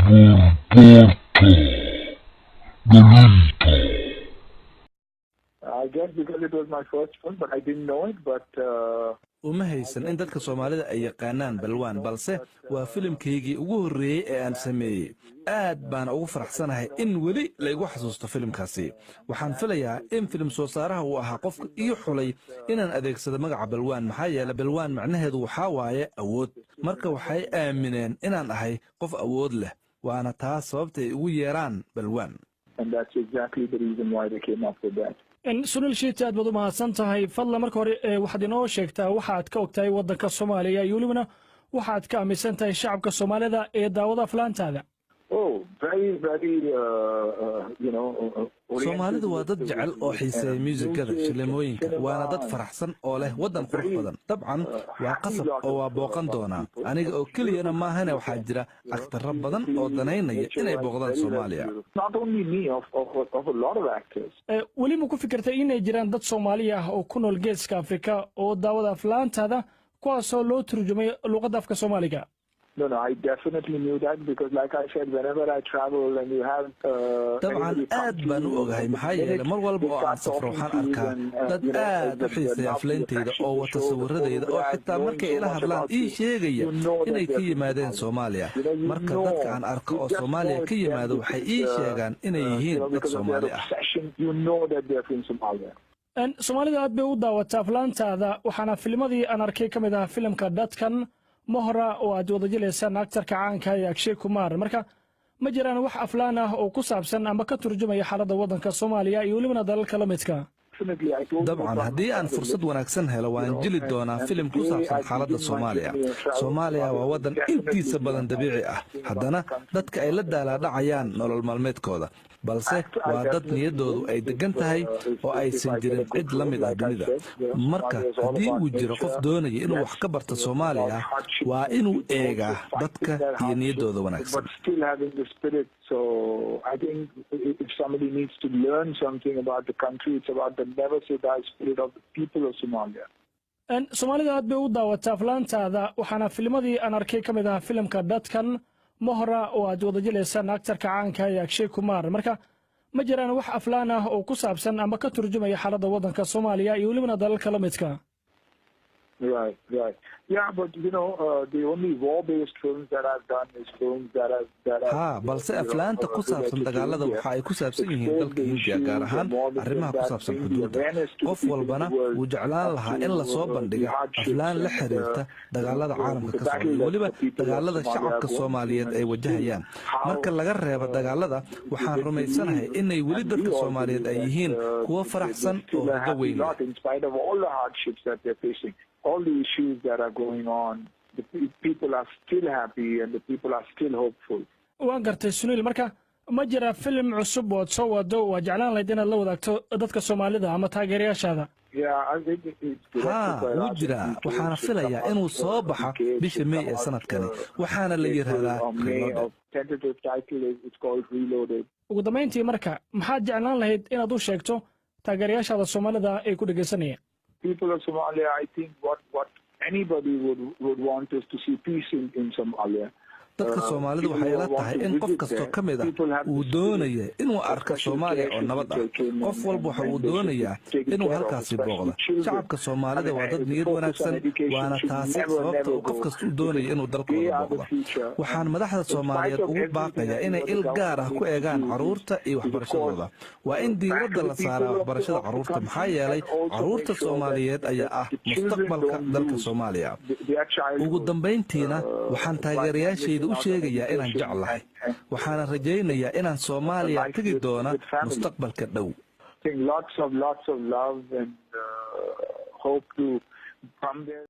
I guess because it was my first film, but I didn't know it. But uma haysan in dadka Soomaalida ay yaqaanaan balwaan, balse waa filimkaygii ugu horreeyay ee aan sameeyay. aad baan ugu faraxsanahay in weli la igu xasuusto filimkaasi. waxaan filayaa in filim soo saaraha uu ahaa qofka ii xulay inaan adeegsado magaca balwaan, maxaa yeelay balwaan macnaheedu waxaa waaye awood. marka waxay aamineen inaan ahay qof awood leh, waana taas sababta ay ugu yeeraan balwaan. And that's exactly the reason why they came up with that. Sunil Shiti aad baad u mahadsan tahay. fadlan marka hore waxaad inoo sheegtaa waxa aad ka ogtahay waddanka Soomaaliya iyo welibana waxa aad ka aaminsan tahay shacabka Soomaalida ee daawada aflaantaada. Soomaalidu waa dad jecel oo xiiseeya muusikada, shilimooyinka, waana dad faraxsan oo leh waddan qurux badan. dabcan waa qasab oo waa booqan doonaa. aniga oo keliyana maahane waxaa jira aktarro badan oo danaynaya inay booqdaan Soomaaliya. Not only me, of a lot of actors. weli ma ku fikirtay inay jiraan dad Soomaali ah oo ku nool Geeska Afrika oo daawada aflaantaada kuwaasoo loo turjumay luqadda afka Soomaaliga? No, I definitely knew that because, like I said, whenever I travel and you have. dabcan aad baan u ogahay maxaa yeelay mar walba oo aan safro waxaan arkaa dad aad u xiiseeya aflayntayda oo wata sawirradayda oo xitaa markay ila hadlaan ii sheegaya inay ka yimaadeen Soomaaliya. marka dadka aan arko oo Soomaaliya ka yimaado waxay ii sheegaan inay yihiin dad Soomaali ah. Soomaalida aad bay u daawataa aflaantaada, waxaana filmadii aan arkay ka mid ah filimka Dadkan Mohra oo aad wada jilaysaan aktarka caanka ah Akshay Kumar. marka ma jiraan wax aflaan ah oo ku saabsan ama ka turjumaya xaaladda waddanka Soomaaliya iyo welibana dalalka la midka? dabcan haddii aan fursad wanaagsan helo waan jili doonaa filim ku saabsan xaaladda Soomaaliya. Soomaaliya waa waddan intiisa badan dabiici ah, haddana dadka ay la daalaadhacayaan nolol maalmeedkooda, balse waa dad niyaddoodu ay degan tahay oo aysan jirin cid la mid ah dunida. marka haddii uu jiro qof doonaya inuu wax ka barto Soomaaliya, waa inuu eegaa dadka iyo niyaddooda wanaagsan. So I think if somebody needs to learn something about the country, it's about the never say die spirit of the people of Somalia. Soomaalida aad bay u daawataa aflaantaada, waxaana filmadii aan arkay ka mid ah filimka Dadkan Mohra oo aad wada jilaysaan aktarka caanka ah Akshay Kumar. marka ma jiraan wax aflaan ah oo ku saabsan ama ka turjumaya xaaladda waddanka Soomaaliya iyo welibana dalalka la midka? Right. Yeah, but the only war-based films that I've done is films that have. balse aflaanta ku saabsan dagaalada waxa ay ku saabsan yihiin dalka Hindiya, gaar ahaan arrimaha ku saabsan xuduudda. qof walbana wuu jeclaan lahaa in la soo bandhigo aflaan la xiriirta dagaalada caalamka ka socda, weliba dagaalada shacabka Soomaaliyeed ay wajahayaan. marka laga reebo dagaalada, waxaan rumaysanahay inay weli dadka Soomaaliyeed ay yihiin kuwo faraxsan oo rajo weyn leh. All the issues that are going on, the people are still happy and the people are still hopeful. waan gartay Sunil, marka ma jira film cusub oo soo wado oo jeclaan lahayd inaad la wadaagto dadka Soomaalida ama taageerayaashaada? wuu jiraa. waxaana filayaa inuu soo baxo bisha May ee sanadkani, waxaana la yiraahdaa Reloaded. ugu dambeyntii, marka maxaad jeclaan lahayd inaad u sheegto taageerayaashaada Soomaalida ee ku dhageysanaya? People of Somalia, I think what anybody would want is to see peace in Somalia. dadka Soomaalidu waxay la tahay in qof kasta ka mid ah uu doonayo inuu arko Soomaaliya oo nabad ah. qof walba waxa uu doonayaa inuu halkaasi booqdo. shacabka Soomaalida waa dad niyad wanaagsan, waana taasi sababta uu qof kasta u doonayo inuu dalkooda booqdo. waxaan madaxda Soomaaliyeed ugu baaqayaa inay il gaar ah ku eegaan carruurta iyo waxbarashadooda. waa in diiradda la saaraa waxbarashada carruurta, maxaa yeelay carruurta Soomaaliyeed ayaa ah mustaqbalka dalka Soomaaliya. ugu dambeyntiina, waxaan taageerayaashayda u sheegayaa inaan jeclahay, waxaana rajaynayaa inaan Soomaaliya tagi doona mustaqbalka dhow. Lots of love and hope to come there.